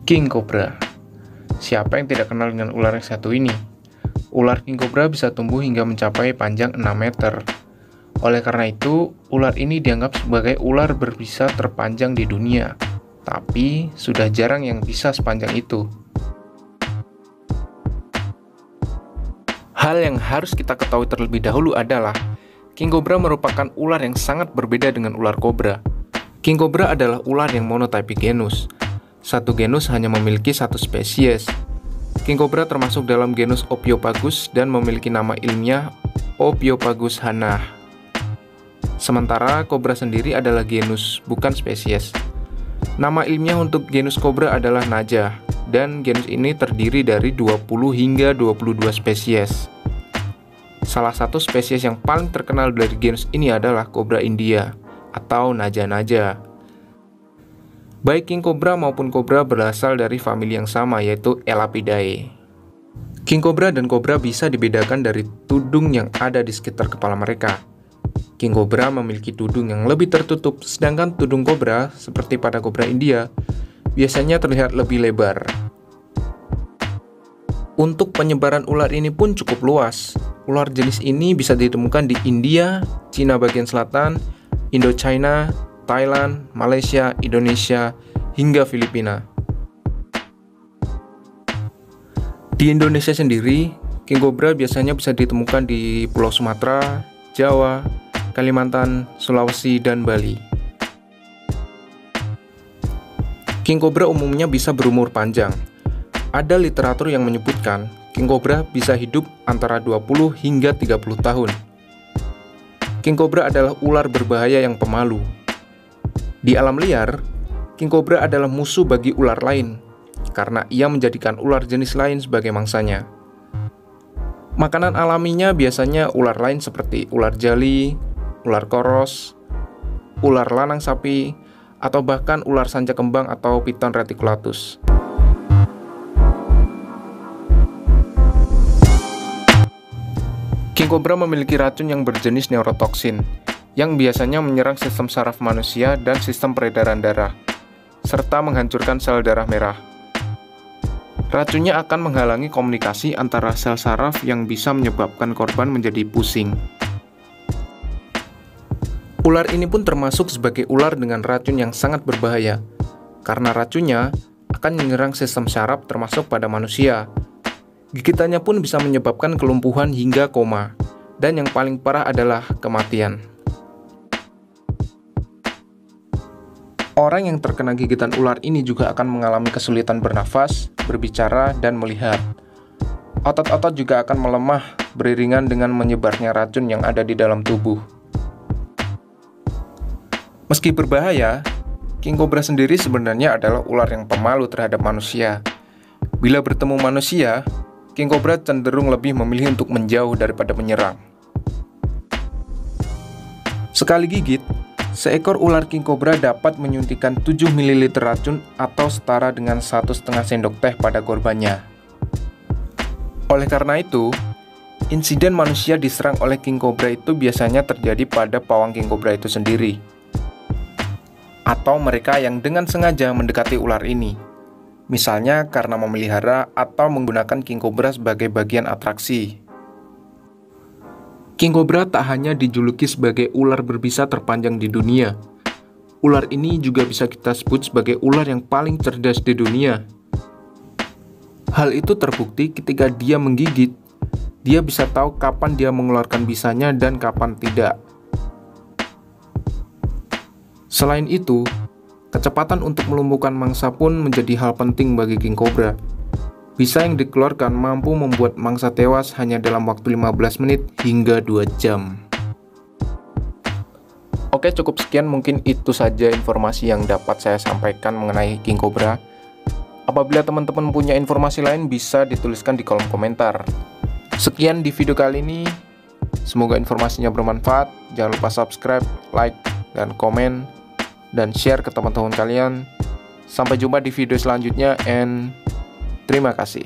King Cobra. Siapa yang tidak kenal dengan ular yang satu ini? Ular King Cobra bisa tumbuh hingga mencapai panjang 6 meter. Oleh karena itu, ular ini dianggap sebagai ular berbisa terpanjang di dunia. Tapi, sudah jarang yang bisa sepanjang itu. Hal yang harus kita ketahui terlebih dahulu adalah King Cobra merupakan ular yang sangat berbeda dengan ular kobra. King Cobra adalah ular yang monotypic genus. Satu genus hanya memiliki satu spesies. King Cobra termasuk dalam genus Ophiopagus dan memiliki nama ilmiah Ophiopagus hannah. Sementara kobra sendiri adalah genus, bukan spesies. Nama ilmiah untuk genus kobra adalah Najah, dan genus ini terdiri dari 20 hingga 22 spesies. Salah satu spesies yang paling terkenal dari genus ini adalah kobra India, atau Najah-Najah. Baik King Cobra maupun kobra berasal dari famili yang sama, yaitu Elapidae. King Cobra dan kobra bisa dibedakan dari tudung yang ada di sekitar kepala mereka. King Cobra memiliki tudung yang lebih tertutup, sedangkan tudung kobra, seperti pada kobra India, biasanya terlihat lebih lebar. Untuk penyebaran ular ini pun cukup luas. Ular jenis ini bisa ditemukan di India, Cina bagian selatan, Indochina, Thailand, Malaysia, Indonesia, hingga Filipina. Di Indonesia sendiri, King Cobra biasanya bisa ditemukan di Pulau Sumatera, Jawa, Kalimantan, Sulawesi, dan Bali. King Cobra umumnya bisa berumur panjang. Ada literatur yang menyebutkan King Cobra bisa hidup antara 20 hingga 30 tahun. King Cobra adalah ular berbahaya yang pemalu. Di alam liar, King Cobra adalah musuh bagi ular lain karena ia menjadikan ular jenis lain sebagai mangsanya. Makanan alaminya biasanya ular lain seperti ular jali, ular koros, ular lanang sapi, atau bahkan ular sanca kembang atau Piton reticulatus. King Cobra memiliki racun yang berjenis neurotoksin, yang biasanya menyerang sistem saraf manusia dan sistem peredaran darah, serta menghancurkan sel darah merah. Racunnya akan menghalangi komunikasi antara sel saraf yang bisa menyebabkan korban menjadi pusing. Ular ini pun termasuk sebagai ular dengan racun yang sangat berbahaya, karena racunnya akan menyerang sistem saraf termasuk pada manusia. Gigitannya pun bisa menyebabkan kelumpuhan hingga koma, dan yang paling parah adalah kematian. Orang yang terkena gigitan ular ini juga akan mengalami kesulitan bernafas, berbicara, dan melihat. Otot-otot juga akan melemah beriringan dengan menyebarnya racun yang ada di dalam tubuh. Meski berbahaya, King Cobra sendiri sebenarnya adalah ular yang pemalu terhadap manusia. Bila bertemu manusia, King Cobra cenderung lebih memilih untuk menjauh daripada menyerang. Sekali gigit, seekor ular King Cobra dapat menyuntikkan 7 ml racun atau setara dengan 1,5 sendok teh pada korbannya. Oleh karena itu, insiden manusia diserang oleh King Cobra itu biasanya terjadi pada pawang King Cobra itu sendiri, atau mereka yang dengan sengaja mendekati ular ini, misalnya karena memelihara atau menggunakan King Cobra sebagai bagian atraksi. King Cobra tak hanya dijuluki sebagai ular berbisa terpanjang di dunia. Ular ini juga bisa kita sebut sebagai ular yang paling cerdas di dunia. Hal itu terbukti ketika dia menggigit, dia bisa tahu kapan dia mengeluarkan bisanya dan kapan tidak. Selain itu, kecepatan untuk melumpuhkan mangsa pun menjadi hal penting bagi King Cobra. Bisa yang dikeluarkan mampu membuat mangsa tewas hanya dalam waktu 15 menit hingga 2 jam. Oke, cukup sekian, mungkin itu saja informasi yang dapat saya sampaikan mengenai King Cobra. Apabila teman-teman punya informasi lain bisa dituliskan di kolom komentar. Sekian di video kali ini, semoga informasinya bermanfaat. Jangan lupa subscribe, like, dan komen, dan share ke teman-teman kalian. Sampai jumpa di video selanjutnya, and terima kasih.